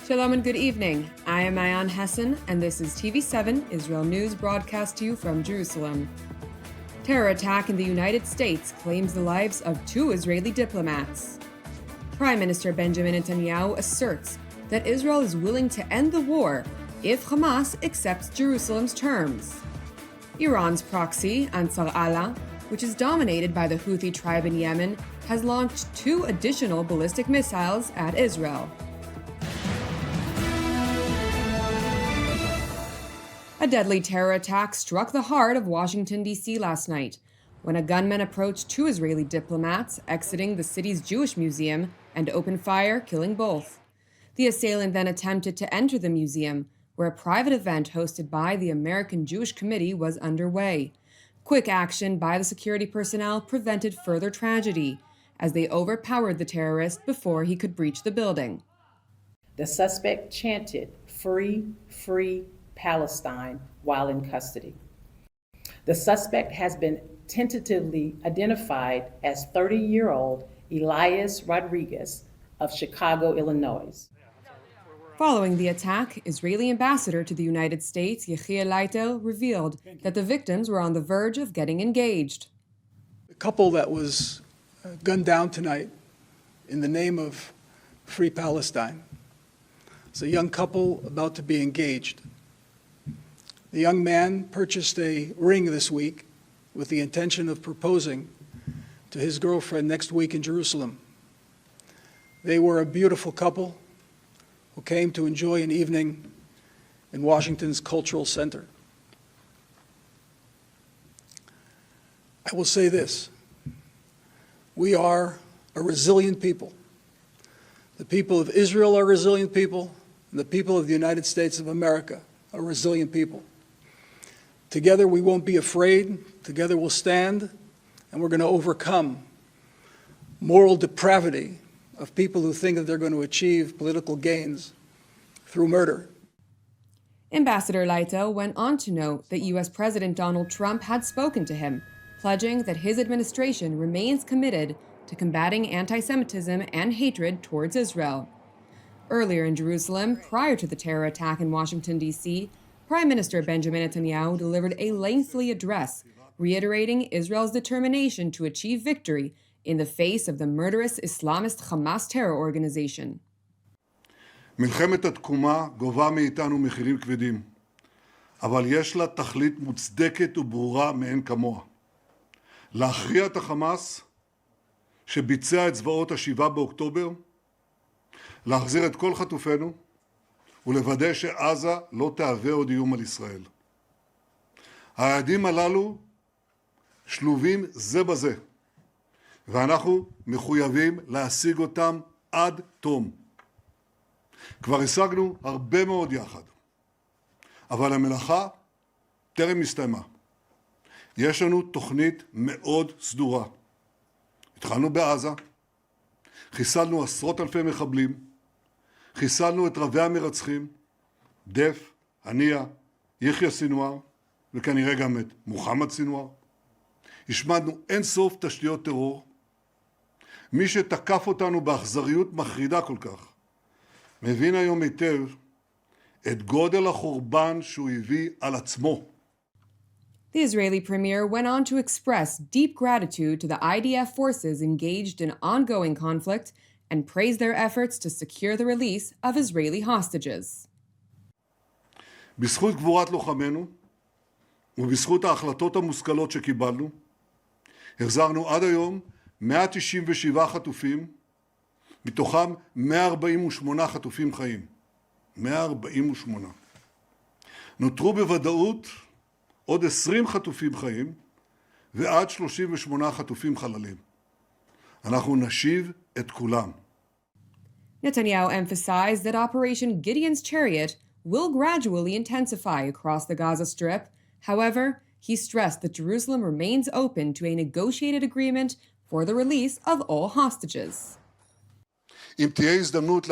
Shalom and good evening. I am Jonathan Hessen, and this is TV7 Israel News broadcast to you from Jerusalem. Terror attack in the United States claims the lives of 2 Israeli diplomats. Prime Minister Benjamin Netanyahu asserts that Israel is willing to end the war if Hamas accepts Jerusalem's terms. Iran's proxy, Ansar Allah, which is dominated by the Houthi tribe in Yemen, has launched 2 additional ballistic missiles at Israel. A deadly terror attack struck the heart of Washington, D.C. last night, when a gunman approached 2 Israeli diplomats exiting the city's Jewish museum and opened fire, killing both. The assailant then attempted to enter the museum, where a private event hosted by the American Jewish Committee was underway. Quick action by the security personnel prevented further tragedy, as they overpowered the terrorist before he could breach the building. The suspect chanted, "Free, free Palestine," while in custody. The suspect has been tentatively identified as 30-year-old Elias Rodriguez of Chicago, Illinois. Following the attack, Israeli ambassador to the United States, Yechiel Leitel, revealed that the victims were on the verge of getting engaged. The couple that was gunned down tonight in the name of Free Palestine. It's a young couple about to be engaged. The young man purchased a ring this week with the intention of proposing to his girlfriend next week in Jerusalem. They were a beautiful couple who came to enjoy an evening in Washington's Cultural Center. I will say this: we are a resilient people. The people of Israel are resilient people, and the people of the United States of America are resilient people. Together we won't be afraid, together we'll stand, and we're going to overcome moral depravity of people who think that they're going to achieve political gains through murder. Ambassador Leitel went on to note that U.S. President Donald Trump had spoken to him, pledging that his administration remains committed to combating anti-Semitism and hatred towards Israel. Earlier in Jerusalem, prior to the terror attack in Washington, D.C., Prime Minister Benjamin Netanyahu delivered a lengthy address, reiterating Israel's determination to achieve victory in the face of the murderous Islamist Hamas terror organization. מלחמת התקומה גובה מאיתנו מחירים כבדים, אבל יש לה תכלית מוצדקת וברורה מאין כמוה. להכריע את החמאס שביצע את זוועות ה-7 באוקטובר, להחזיר את כל חטופינו, ולוודא שעזה לא תהווה עוד איום על ישראל. היעדים הללו שלובים זה בזה, ואנחנו מחויבים להשיג אותם עד תום. כבר השגנו הרבה מאוד יחד, אבל המלאכה טרם הסתיימה. יש לנו תוכנית מאוד סדורה. התחלנו בעזה, חיסלנו עשרות אלפי מחבלים, חיסלנו את רבי המרצחים, דף, הנייה, יחיא סינואר, וכנראה גם את מוחמד סינואר. השמדנו אין סוף תשתיות טרור. מי שתקף אותנו באכזריות מחרידה כל כך, מבין היום היטב את גודל החורבן שהוא הביא על עצמו. The Israeli premier went on to express deep gratitude to the IDF forces engaged in ongoing conflict and praised their efforts to secure the release of Israeli hostages. בזכות גבורת לוחמינו ובזכות ההחלטות המושכלות שקיבלנו, החזרנו עד היום 197 חטופים, מתוכם 148 חטופים חיים. 148. נותרו בוודאות עוד 20 חטופים חיים ועד 38 חטופים חללים. אנחנו נשיב את כולם. Netanyahu emphasized that Operation Gideon's Chariot will gradually intensify across the Gaza Strip. However, he stressed that Jerusalem remains open to a negotiated agreement for the release of all hostages. אם תהיה הזדמנות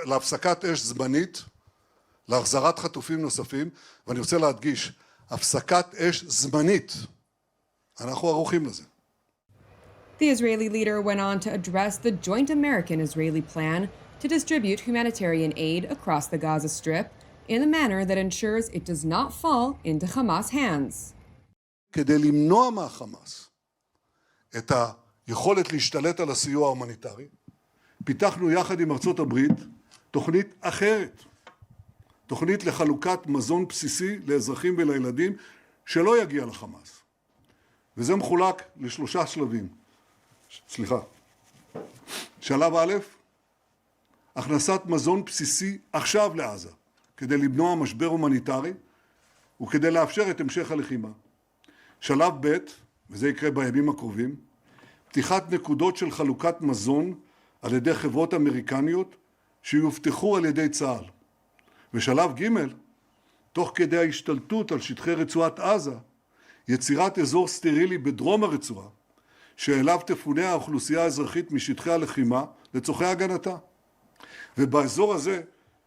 להפסקת אש זמנית, להחזרת חטופים נוספים, ואני רוצה להדגיש, הפסקת אש זמנית, אנחנו ערוכים לזה. The Israeli leader went on to address the joint American-Israeli plan to distribute humanitarian aid across the Gaza Strip in a manner that ensures it does not fall into Hamas' hands. כדי למנוע מהחמאס את היכולת להשתלט על הסיוע ההומניטרי, פיתחנו יחד עם ארצות הברית תוכנית אחרת. תוכנית לחלוקת מזון בסיסי לאזרחים ולילדים שלא יגיע לחמאס. וזה מחולק לשלושה שלבים. שלב א', הכנסת מזון בסיסי עכשיו לעזה, כדי למנוע משבר הומניטרי וכדי לאפשר את המשך הלחימה. שלב ב', וזה יקרה בימים הקרובים, פתיחת נקודות של חלוקת מזון על ידי חברות אמריקניות שיובטחו על ידי צה"ל. ושלב ג', תוך כדי ההשתלטות על שטחי רצועת עזה, יצירת אזור סטרילי בדרום הרצועה, שאליו תפונה האוכלוסייה האזרחית משטחי הלחימה לצורכי הגנתה. ובאזור הזה,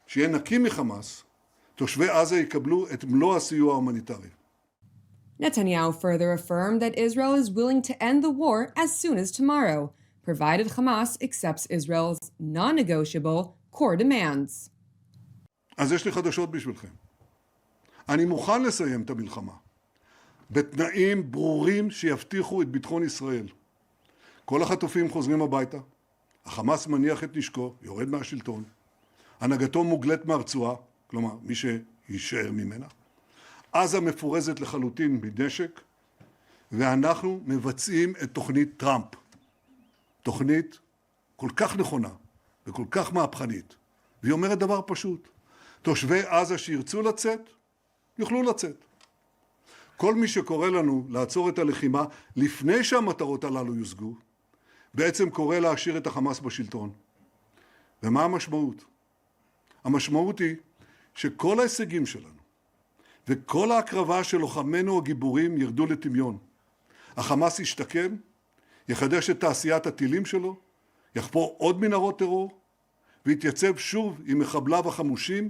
שיהיה נקי מחמאס, תושבי עזה יקבלו את מלוא הסיוע ההומניטרי. Netanyahu further affirmed that Israel is willing to end the war as soon as tomorrow, provided Hamas accepts Israel's non-negotiable core demands. אז יש לי חדשות בשבילכם. אני מוכן לסיים את המלחמה, בתנאים ברורים שיבטיחו את ביטחון ישראל. כל החטופים חוזרים הביתה, החמאס מניח את נשקו, יורד מהשלטון, הנהגתו מוגלת מהרצועה, כלומר מי שישאר ממנה, עזה מפורזת לחלוטין מנשק, ואנחנו מבצעים את תוכנית טראמפ. תוכנית כל כך נכונה וכל כך מהפכנית, והיא אומרת דבר פשוט, תושבי עזה שירצו לצאת, יוכלו לצאת. כל מי שקורא לנו לעצור את הלחימה לפני שהמטרות הללו יושגו, בעצם קורא להשאיר את החמאס בשלטון. ומה המשמעות? המשמעות היא שכל ההישגים שלנו וכל ההקרבה של לוחמינו הגיבורים ירדו לטמיון. החמאס ישתקם, יחדש את תעשיית הטילים שלו, יחפור עוד מנהרות טרור, ויתייצב שוב עם מחבליו החמושים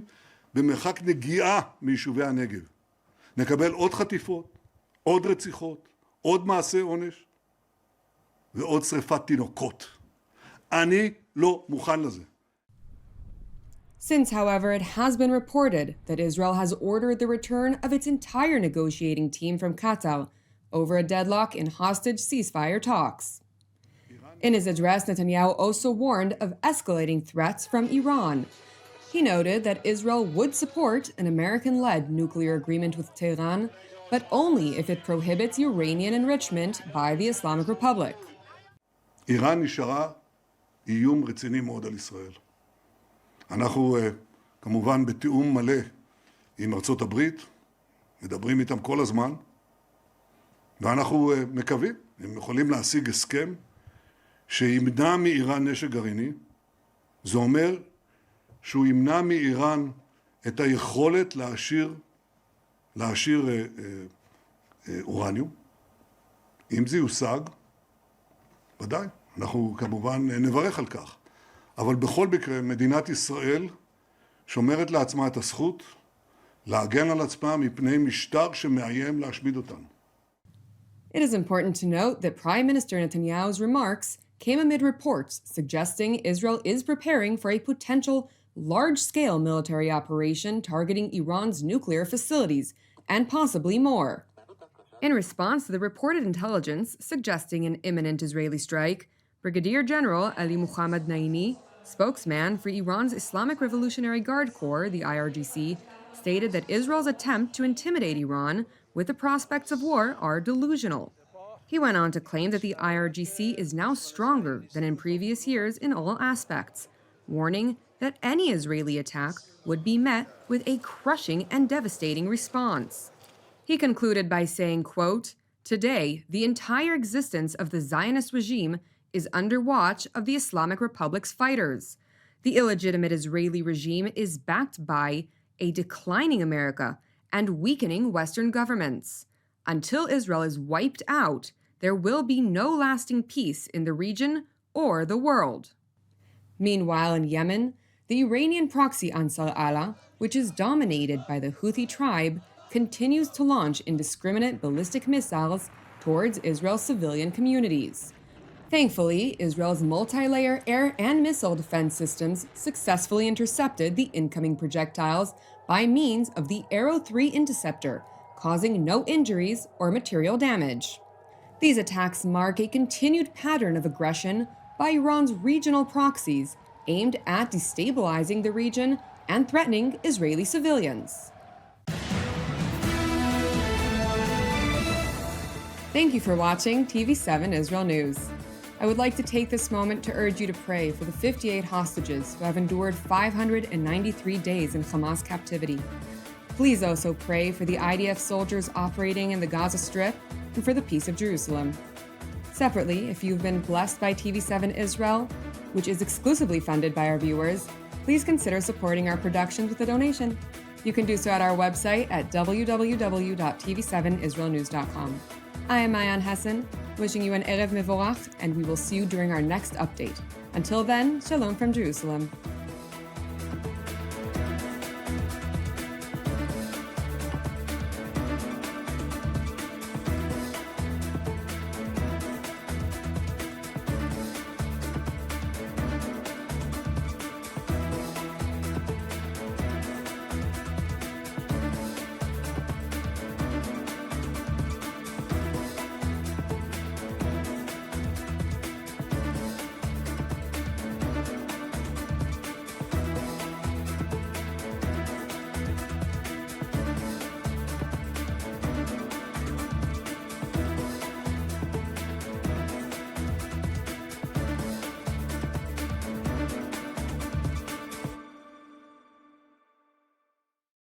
במרחק נגיעה מיישובי הנגב. נקבל עוד חטיפות, עוד רציחות, עוד מעשי עונש, ועוד שריפת תינוקות. אני לא מוכן לזה. Since, however, it has been reported that Israel has ordered the return of its entire negotiating team from Qatar over a deadlock in hostage ceasefire talks. In his address, Netanyahu also warned of escalating threats from Iran. He noted that Israel would support an American-led nuclear agreement with Tehran, but only if it prohibits Uranian enrichment by the Islamic Republic. איראן נשארה איום רציני מאוד על ישראל. אנחנו כמובן בתיאום מלא עם ארצות הברית, מדברים איתם כל הזמן, ואנחנו מקווים, הם יכולים להשיג הסכם שימנע מאיראן נשק גרעיני. זה אומר שהוא ימנע מאיראן את היכולת להעשיר אורניום. אם זה יושג, ודאי, אנחנו כמובן נברך על כך. אבל בכל מקרה, מדינת ישראל שומרת לעצמה את הזכות להגן על עצמה מפני משטר שמאיים להשמיד אותנו. It is important to note that Prime Minister Netanyahu's remarks came amid reports suggesting Israel is preparing for a potential large-scale military operation targeting Iran's nuclear facilities, and possibly more. In response to the reported intelligence suggesting an imminent Israeli strike, Brigadier General Ali Muhammad Naini, spokesman for Iran's Islamic Revolutionary Guard Corps, the IRGC, stated that Israel's attempt to intimidate Iran with the prospects of war are delusional. He went on to claim that the IRGC is now stronger than in previous years in all aspects, warning that any Israeli attack would be met with a crushing and devastating response. He concluded by saying, quote, "Today, the entire existence of the Zionist regime is under watch of the Islamic Republic's fighters. The illegitimate Israeli regime is backed by a declining America and weakening Western governments. Until Israel is wiped out, there will be no lasting peace in the region or the world." Meanwhile, in Yemen, the Iranian proxy Ansar Allah, which is dominated by the Houthi tribe, continues to launch indiscriminate ballistic missiles towards Israel's civilian communities. Thankfully, Israel's multi-layer air and missile defense systems successfully intercepted the incoming projectiles by means of the Arrow 3 interceptor, causing no injuries or material damage. These attacks mark a continued pattern of aggression by Iran's regional proxies aimed at destabilizing the region and threatening Israeli civilians. Thank you for watching TV7 Israel News. I would like to take this moment to urge you to pray for the 58 hostages who have endured 593 days in Hamas captivity. Please also pray for the IDF soldiers operating in the Gaza Strip and for the peace of Jerusalem. Separately, if you've been blessed by TV7 Israel, which is exclusively funded by our viewers, please consider supporting our productions with a donation. You can do so at our website at www.tv7israelnews.com. I am Jonathan Hessen, wishing you an Erev Mevorach, and we will see you during our next update. Until then, Shalom from Jerusalem.